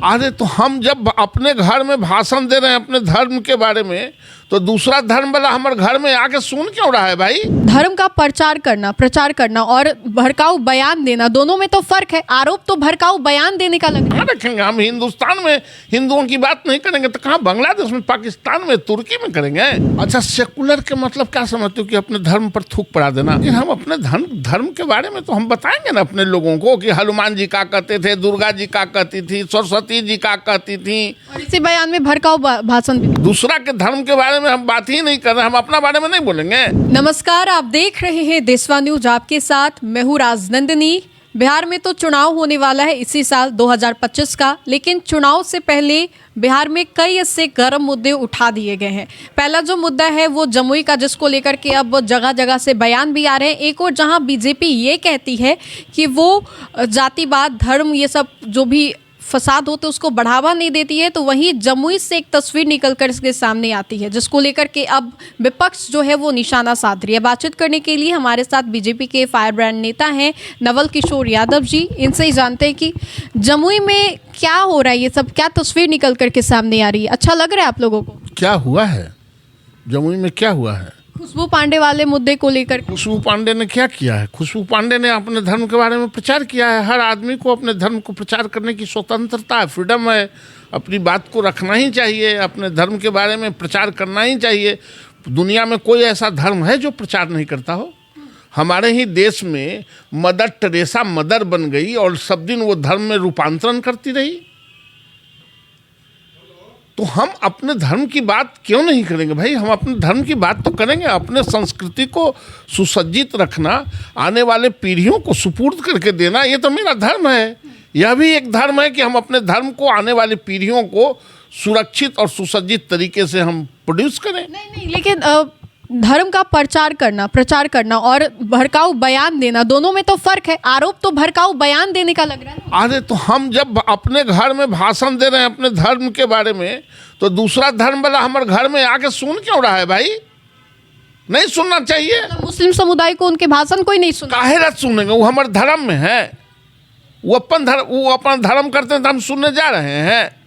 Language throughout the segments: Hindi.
अरे तो हम जब अपने घर में भाषण दे रहे हैं अपने धर्म के बारे में, तो दूसरा धर्म वाला हमारे घर में आके सुन क्यों रहा है भाई? धर्म का प्रचार करना और भड़काऊ बयान देना, दोनों में तो फर्क है। आरोप तो भड़काऊ बयान देने का लग रहा है। कहाँ रखेंगे हम? हिंदुस्तान में हिंदुओं की बात नहीं करेंगे तो कहाँ बांग्लादेश में, पाकिस्तान में, तुर्की में करेंगे? अच्छा, सेकुलर के मतलब क्या समझते हो? कि अपने धर्म पर थूक पड़ा देना। लेकिन हम अपने धर्म के बारे में तो हम बताएंगे ना अपने लोगों को कि हनुमान जी का कहते थे, दुर्गा जी का कहती थी, सरस्वती जी का कहती थी। और इसी बयान में भड़काऊ भाषण भी। दूसरा के धर्म के बारे में हम बात ही नहीं कर रहे, हम अपना बारे में नहीं बोलेंगे। नमस्कार, आप देख रहे हैं देशवा न्यूज, आपके साथ मैं हूं राजनंदिनी। बिहार में तो चुनाव होने वाला है इसी साल 2025 का, लेकिन चुनाव से पहले बिहार में कई ऐसे गर्म मुद्दे उठा दिए गए हैं। पहला जो मुद्दा है वो जमुई का, जिसको लेकर के अब जगह जगह से बयान भी आ रहे हैं। एक और जहां बीजेपी ये कहती है कि वो जातिवाद, धर्म, ये सब जो भी फसाद होते उसको बढ़ावा नहीं देती है, तो वहीं जमुई से एक तस्वीर निकलकर इसके सामने आती है, जिसको लेकर के अब विपक्ष जो है वो निशाना साध रही है। बातचीत करने के लिए हमारे साथ बीजेपी के फायर ब्रांड नेता हैं नवल किशोर यादव जी। इनसे ही जानते हैं कि जमुई में क्या हो रहा है, ये सब क्या तस्वीर निकल करके सामने आ रही है। अच्छा लग रहा है आप लोगों को? क्या हुआ है जमुई में? क्या हुआ है? खुशबू पांडे वाले मुद्दे को लेकर। खुशबू पांडे ने क्या किया है? खुशबू पांडे ने अपने धर्म के बारे में प्रचार किया है। हर आदमी को अपने धर्म को प्रचार करने की स्वतंत्रता है, फ्रीडम है। अपनी बात को रखना ही चाहिए, अपने धर्म के बारे में प्रचार करना ही चाहिए। दुनिया में कोई ऐसा धर्म है जो प्रचार नहीं करता हो? हमारे ही देश में मदर टेरेसा मदर बन गई और सब दिन वो धर्म में रूपांतरण करती रही। तो हम अपने धर्म की बात क्यों नहीं करेंगे भाई? हम अपने धर्म की बात तो करेंगे। अपने संस्कृति को सुसज्जित रखना, आने वाले पीढ़ियों को सुपुर्द करके देना, ये तो मेरा धर्म है। यह भी एक धर्म है कि हम अपने धर्म को आने वाली पीढ़ियों को सुरक्षित और सुसज्जित तरीके से हम प्रोड्यूस करें। नहीं, लेकिन धर्म का प्रचार करना और भड़काऊ बयान देना, दोनों में तो फर्क है। आरोप तो भड़काऊ बयान देने का लग रहा है। अरे तो हम जब अपने घर में भाषण दे रहे हैं अपने धर्म के बारे में, तो दूसरा धर्म वाला हमारे घर में आके सुन क्यों रहा है भाई? नहीं सुनना चाहिए। मुस्लिम समुदाय को उनके भाषण कोई नहीं सुना। काहे रात सुनेंगे? वो हमारे धर्म में है, वो अपन धर्म करते हैं तो हम सुनने जा रहे हैं।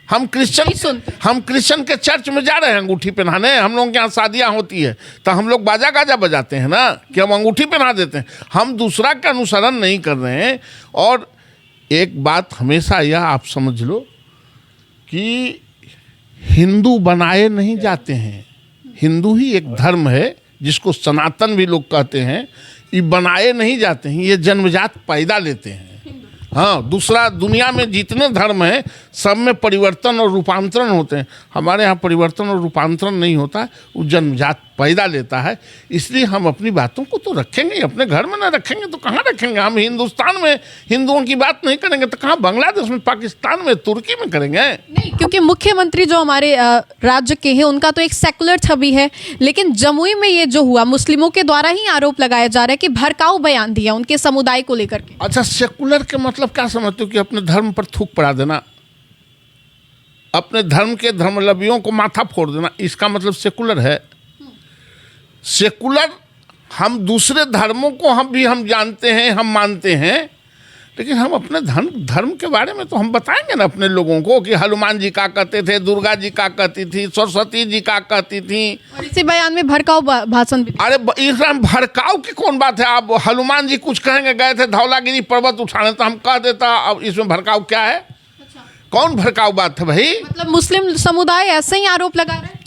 हम क्रिश्चियन के चर्च में जा रहे हैं अंगूठी पहनाने। हम लोगों के यहाँ शादियाँ होती है तो हम लोग बाजा गाजा बजाते हैं ना, कि हम अंगूठी पहना देते हैं। हम दूसरा का अनुसरण नहीं कर रहे हैं। और एक बात हमेशा यह आप समझ लो कि हिंदू बनाए नहीं जाते हैं। हिंदू ही एक धर्म है जिसको सनातन भी लोग कहते हैं। ये बनाए नहीं जाते हैं, ये जन्मजात पैदा लेते हैं। हाँ, दूसरा दुनिया में जितने धर्म हैं सब में परिवर्तन और रूपांतरण होते हैं। हमारे यहाँ परिवर्तन और रूपांतरण नहीं होता, वो जन्मजात पैदा लेता है। इसलिए हम अपनी बातों को तो रखेंगे, अपने घर में ना रखेंगे तो कहाँ रखेंगे? हम हिंदुस्तान में हिंदुओं की बात नहीं करेंगे तो कहाँ बांग्लादेश में, पाकिस्तान में, तुर्की में करेंगे? नहीं, क्योंकि मुख्यमंत्री जो हमारे राज्य के हैं उनका तो एक सेकुलर छवि है। लेकिन जमुई में ये जो हुआ, मुस्लिमों के द्वारा ही आरोप लगाया जा रहा है कि भड़काऊ बयान दिया उनके समुदाय को लेकर के। अच्छा, सेकुलर के मतलब क्या समझते हो? कि अपने धर्म पर थूक पड़ा देना, अपने धर्म के धर्मावलंबियों को माथा फोड़ देना, इसका मतलब सेकुलर है। सेकुलर हम दूसरे धर्मों को हम जानते हैं, हम मानते हैं, लेकिन हम अपने धर्म के बारे में तो हम बताएंगे ना अपने लोगों को कि हनुमान जी का कहते थे, दुर्गा जी का कहती थी, सरस्वती जी का कहती थी। और इसी बयान में भड़काऊ भाषण भी। अरे इसमें भड़काऊ की कौन बात है? आप हनुमान जी कुछ कहेंगे, गए थे धौलागिरी पर्वत उठाने, तो हम कह देता। अब इसमें भड़काऊ क्या है? कौन भड़काऊ बात है भाई? मतलब मुस्लिम समुदाय ऐसे ही आरोप लगा रहे हैं।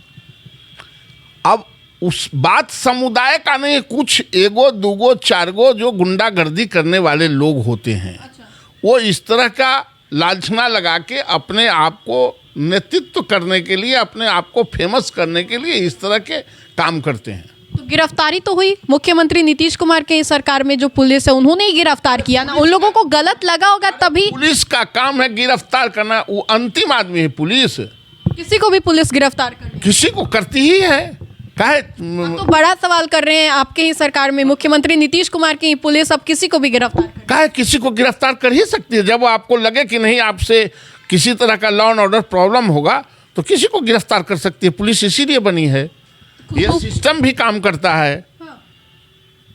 अब उस बात समुदाय का नहीं, कुछ एगो दूगो चारगो जो गुंडागर्दी करने वाले लोग होते हैं। वो इस तरह का लांछना लगा के अपने आप को नेतृत्व करने के लिए, अपने आप को फेमस करने के लिए इस तरह के काम करते हैं। तो गिरफ्तारी तो हुई मुख्यमंत्री नीतीश कुमार के सरकार में, जो पुलिस है उन्होंने ही गिरफ्तार किया ना। उन लोगों को गलत लगा होगा तभी। पुलिस का काम है गिरफ्तार करना, वो अंतिम आदमी है पुलिस। किसी को भी पुलिस गिरफ्तार कर, किसी को करती ही है। काहे तो बड़ा सवाल कर रहे हैं आपके ही सरकार में मुख्यमंत्री नीतीश कुमार की पुलिस अब किसी को भी गिरफ्तार कर। काहे किसी को गिरफ्तार कर ही सकती है। जब आपको लगे कि नहीं आपसे किसी तरह का लॉ एंड ऑर्डर प्रॉब्लम होगा तो किसी को गिरफ्तार कर सकती है। पुलिस इसीलिए बनी है, ये सिस्टम भी काम करता है।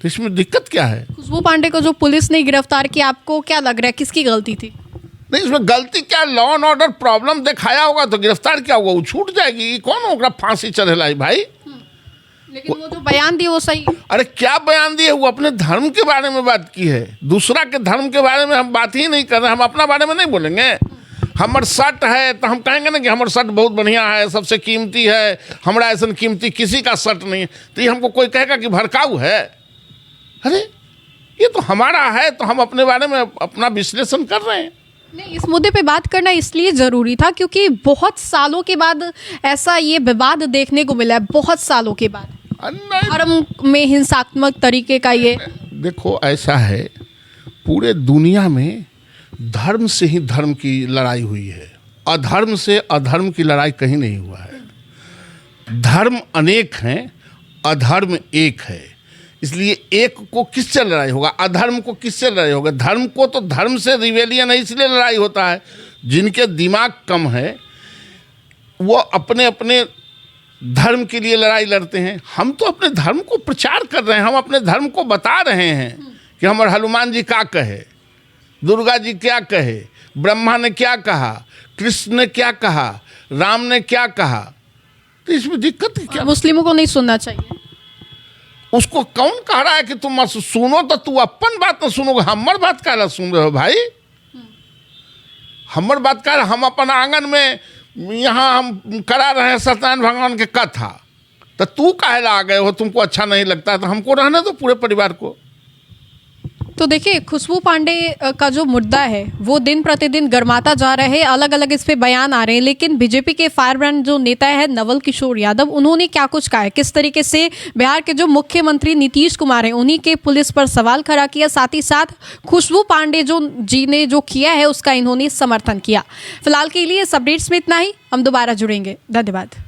तो इसमें दिक्कत क्या है? खुशबू पांडे को जो पुलिस ने गिरफ्तार किया, आपको क्या लग रहा है किसकी गलती थी? नहीं, इसमें गलती क्या, लॉ एंड ऑर्डर प्रॉब्लम दिखाया होगा तो गिरफ्तार क्या होगा, वो छूट जाएगी। कौन होगा फांसी चढ़ेलाई भाई? लेकिन वो जो बयान दिए वो सही। अरे क्या बयान दिए? वो अपने धर्म के बारे में बात की है, दूसरा के धर्म के बारे में हम बात ही नहीं कर रहे। हम अपना बारे में नहीं बोलेंगे। हमार शर्ट है तो हम कहेंगे ना कि हमारा शर्ट बहुत बढ़िया है, सबसे कीमती है, हमारा ऐसा कीमती किसी का शर्ट नहीं है। तो ये हमको कोई कहेगा कि भड़काऊ है? अरे ये तो हमारा है, तो हम अपने बारे में अपना विश्लेषण कर रहे हैं। नहीं, इस मुद्दे पे बात करना इसलिए ज़रूरी था क्योंकि बहुत सालों के बाद ऐसा ये विवाद देखने को मिला है, बहुत सालों के बाद धर्म में हिंसात्मक तरीके का ये। देखो ऐसा है, पूरे दुनिया में धर्म से ही धर्म की लड़ाई हुई है, अधर्म से अधर्म की लड़ाई कहीं नहीं हुआ है। धर्म अनेक हैं, अधर्म एक है। इसलिए एक को किससे लड़ाई होगा, अधर्म को किससे लड़ाई होगा? धर्म को तो धर्म से रिवेलियन है, इसलिए लड़ाई होता है। जिनके दिमाग कम है वो अपने अपने धर्म के लिए लड़ाई लड़ते हैं। हम तो अपने धर्म को प्रचार कर रहे हैं, हम अपने धर्म को बता रहे हैं कि हमारे हनुमान जी क्या कहे, दुर्गा जी क्या कहे, ब्रह्मा ने क्या कहा, कृष्ण ने क्या कहा, राम ने क्या कहा। तो इसमें दिक्कत क्या? मुस्लिमों को नहीं सुनना चाहिए। उसको कौन कह रहा है कि तुम सुनो? तो तू अपन बात ना सुनोगे, हमर बात काला सुन रहे हो भाई? हमर बात का हम अपन आंगन में यहाँ हम करा रहे हैं सत्यनारायण भगवान के कथा, तो तू काहे ला आ गए हो? तुमको अच्छा नहीं लगता है तो हमको रहने दो, पूरे परिवार को। तो देखिए, खुशबू पांडे का जो मुद्दा है वो दिन प्रतिदिन गर्माता जा रहा है, अलग अलग इस पे बयान आ रहे हैं। लेकिन बीजेपी के फायरब्रांड जो नेता है नवल किशोर यादव, उन्होंने क्या कुछ कहा है, किस तरीके से बिहार के जो मुख्यमंत्री नीतीश कुमार हैं उन्हीं के पुलिस पर सवाल खड़ा किया, साथ ही साथ खुशबू पांडे जो जी ने जो किया है उसका इन्होंने समर्थन किया। फिलहाल के लिए इस अपडेट्स में इतना ही, हम दोबारा जुड़ेंगे। धन्यवाद।